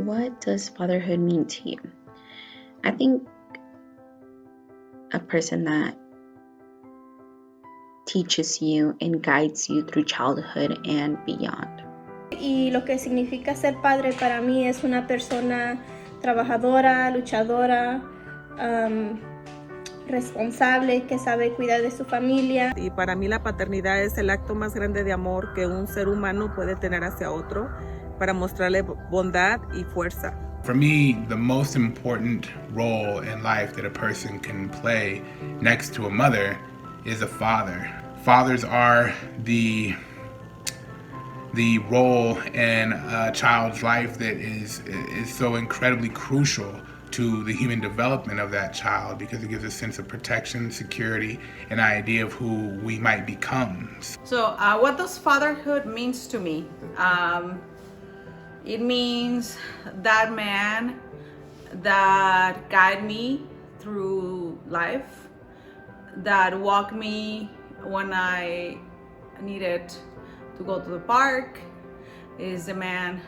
What does fatherhood mean to you? I think a person that teaches you and guides you through childhood and beyond. Y lo que significa ser padre para mí es una persona trabajadora, luchadora, responsable, que sabe cuidar de su familia. Y para mí la paternidad es el acto más grande de amor que un ser humano puede tener hacia otro para mostrarle bondad y fuerza. For me, the most important role in life that a person can play next to a mother is a father. Fathers are the role in a child's life that is so incredibly crucial to the human development of that child, because it gives a sense of protection, security, an idea of who we might become. So what does fatherhood means to me? It means that man that guide me through life, that walked me when I needed to go to the park, is a man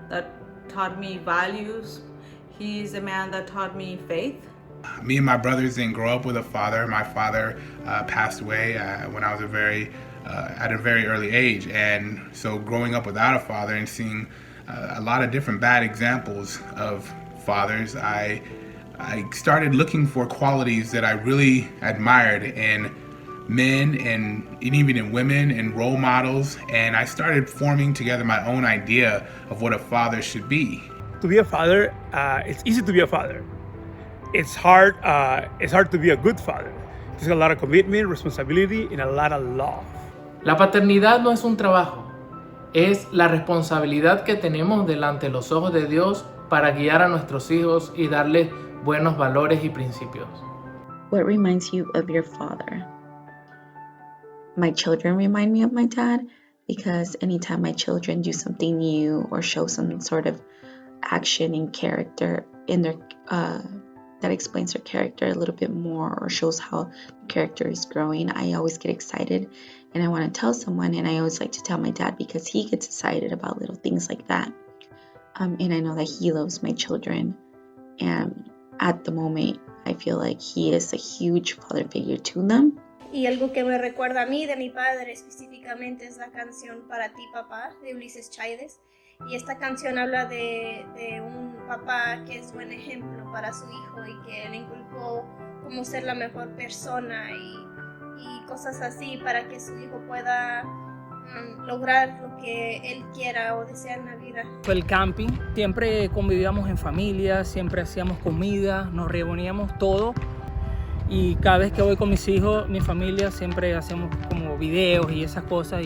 that taught me values. He's a man that taught me faith. Me and my brothers didn't grow up with a father. My father passed away when I was at a very early age, and so growing up without a father and seeing a lot of different bad examples of fathers, I started looking for qualities that I really admired in men and even in women and role models, and I started forming together my own idea of what a father should be. To be a father, it's easy to be a father. It's hard to be a good father. There's a lot of commitment, responsibility, and a lot of love. La paternidad no es un trabajo, es la responsabilidad que tenemos delante de los ojos de Dios para guiar a nuestros hijos y darles buenos valores y principios. What reminds you of your father? My children remind me of my dad, because anytime my children do something new or show some sort of action and character in their that explains their character a little bit more or shows how the character is growing, I always get excited and I want to tell someone, and I always like to tell my dad because he gets excited about little things like that. And I know that he loves my children, and at the moment I feel like he is a huge father figure to them. Y algo que me recuerda a mí de mi padre específicamente es la canción Para ti, papá, de Ulises Chaides. Y esta canción habla de un papá que es buen ejemplo para su hijo y que le inculcó cómo ser la mejor persona y cosas así para que su hijo pueda lograr lo que él quiera o desea en la vida. El camping, siempre convivíamos en familia, siempre hacíamos comida, nos reuníamos todo. Y cada vez que voy con mis hijos, mi familia, siempre hacemos como videos y esas cosas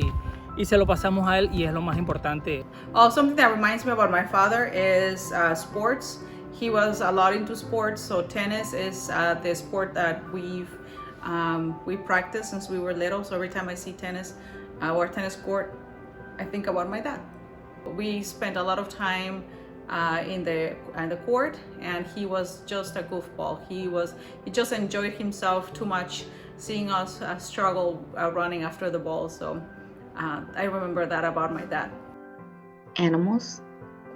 y se lo pasamos a él, y es lo más importante. Oh, something that reminds me about my father is sports. He was a lot into sports, so tennis is the sport that we practiced since we were little. So every time I see tennis or tennis court, I think about my dad. We spent a lot of time in the court, and he was just a goofball. He just enjoyed himself too much, seeing us struggle running after the ball. So I remember that about my dad. Animals,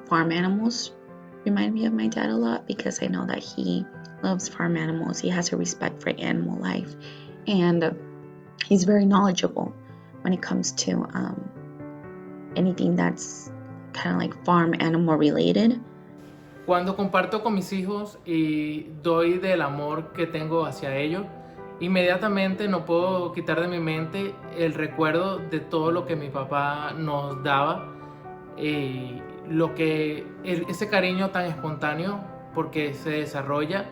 farm animals, remind me of my dad a lot, because I know that he loves farm animals. He has a respect for animal life, and he's very knowledgeable when it comes to anything that's kind of like farm animal related. Cuando comparto con mis hijos y doy del amor que tengo hacia ellos, inmediatamente no puedo quitar de mi mente el recuerdo de todo lo que mi papá nos daba, ese cariño tan espontáneo porque se desarrolla.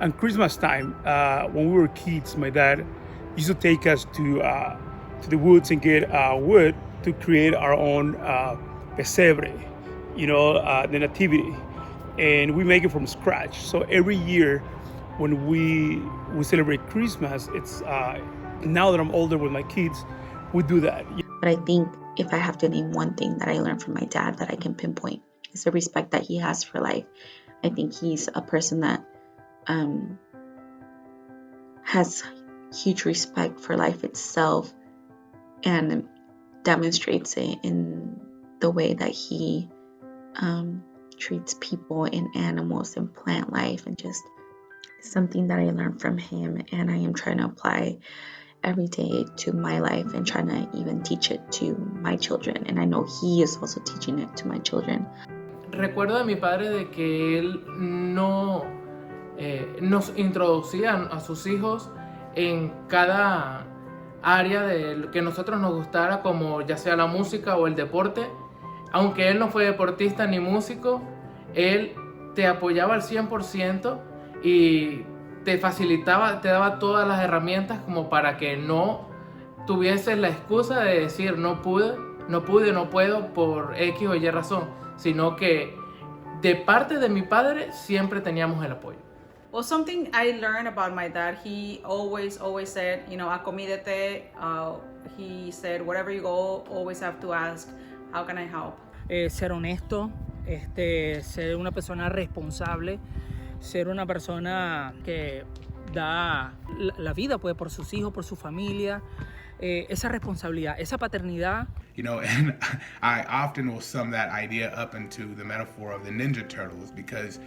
And Christmas time, when we were kids, my dad used to take us to the woods and get wood to create our own pesebre, the nativity, and we make it from scratch. So every year when we celebrate Christmas, it's now that I'm older with my kids, we do that. But I think if I have to name one thing that I learned from my dad that I can pinpoint, is the respect that he has for life. I think he's a person that has huge respect for life itself and demonstrates it in the way that he treats people and animals and plant life, and just something that I learned from him, and I am trying to apply every day to my life and trying to even teach it to my children, and I know he is also teaching it to my children. Recuerdo de mi padre de que él no nos introducía a sus hijos en cada área de que nosotros nos gustara, como ya sea la música o el deporte. Aunque él no fue deportista ni músico, él te apoyaba al 100% y te facilitaba, te daba todas las herramientas como para que no tuvieses la excusa de decir no puedo por X o Y razón, sino que de parte de mi padre siempre teníamos el apoyo. Well, something I learned about my dad, he always said, acomídate. He said, wherever you go, always have to ask, how can I help? Ser honesto, ser una persona responsable, ser una persona que da la vida pues, por sus hijos, por su familia, esa responsabilidad, esa paternidad. And I often will sum that idea up into the metaphor of the Ninja Turtles, because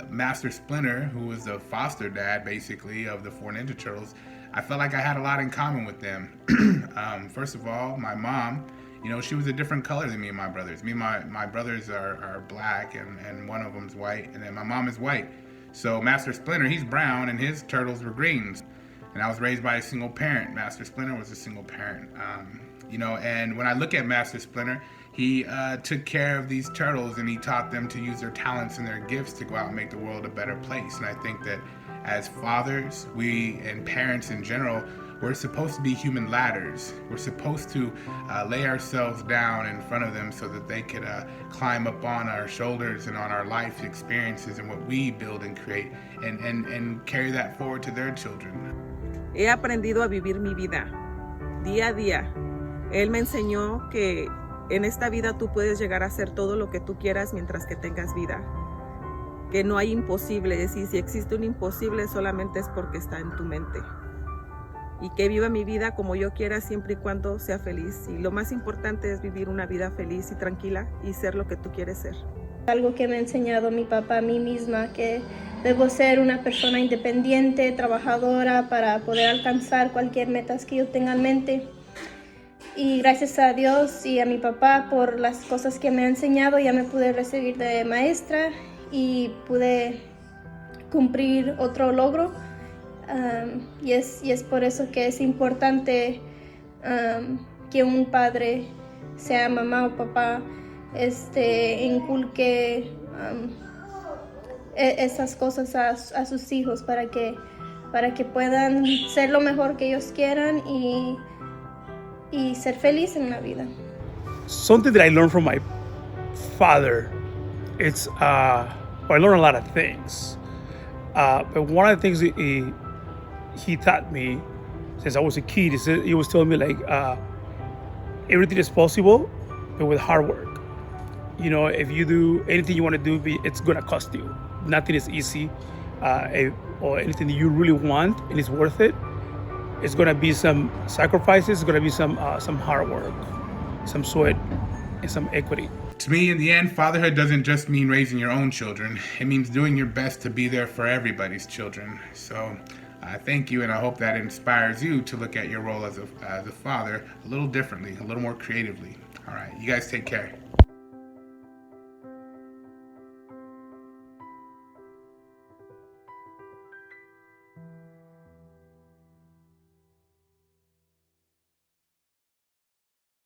Master Splinter, who was the foster dad basically of the 4 Ninja Turtles, I felt like I had a lot in common with them. First of all, my mom, she was a different color than me and my brothers. Me and my brothers are black, and one of them's white, and then my mom is white. So Master Splinter, he's brown, and his turtles were greens. And I was raised by a single parent. Master Splinter was a single parent. And when I look at Master Splinter, he took care of these turtles, and he taught them to use their talents and their gifts to go out and make the world a better place. And I think that as fathers, we and parents in general, we're supposed to be human ladders. We're supposed to lay ourselves down in front of them so that they could climb up on our shoulders and on our life experiences and what we build and create, and carry that forward to their children. He aprendido a vivir mi vida día a día. Él me enseñó que en esta vida tú puedes llegar a hacer todo lo que tú quieras mientras que tengas vida. Que no hay imposible, es decir, si existe un imposible solamente es porque está en tu mente. Y que viva mi vida como yo quiera siempre y cuando sea feliz. Y lo más importante es vivir una vida feliz y tranquila y ser lo que tú quieres ser. Algo que me ha enseñado mi papá a mí misma, que debo ser una persona independiente, trabajadora, para poder alcanzar cualquier meta que yo tenga en mente. Y gracias a Dios y a mi papá por las cosas que me ha enseñado, ya me pude recibir de maestra y pude cumplir otro logro. Y es por eso que es importante que un padre, sea mamá o papá, inculque esas cosas a sus hijos para que puedan ser lo mejor que ellos quieran y ser feliz en la vida. Something that I learned from my father, it's I learned a lot of things, but one of the things he taught me since I was a kid is he was telling me like everything is possible, but with hard work. If you do anything you want to do, it's gonna cost you. Nothing is easy, or anything that you really want and it's worth it. It's gonna be some sacrifices. It's gonna be some hard work, some sweat, and some equity. To me, in the end, fatherhood doesn't just mean raising your own children. It means doing your best to be there for everybody's children. So thank you, and I hope that inspires you to look at your role as a father a little differently, a little more creatively. All right, you guys take care.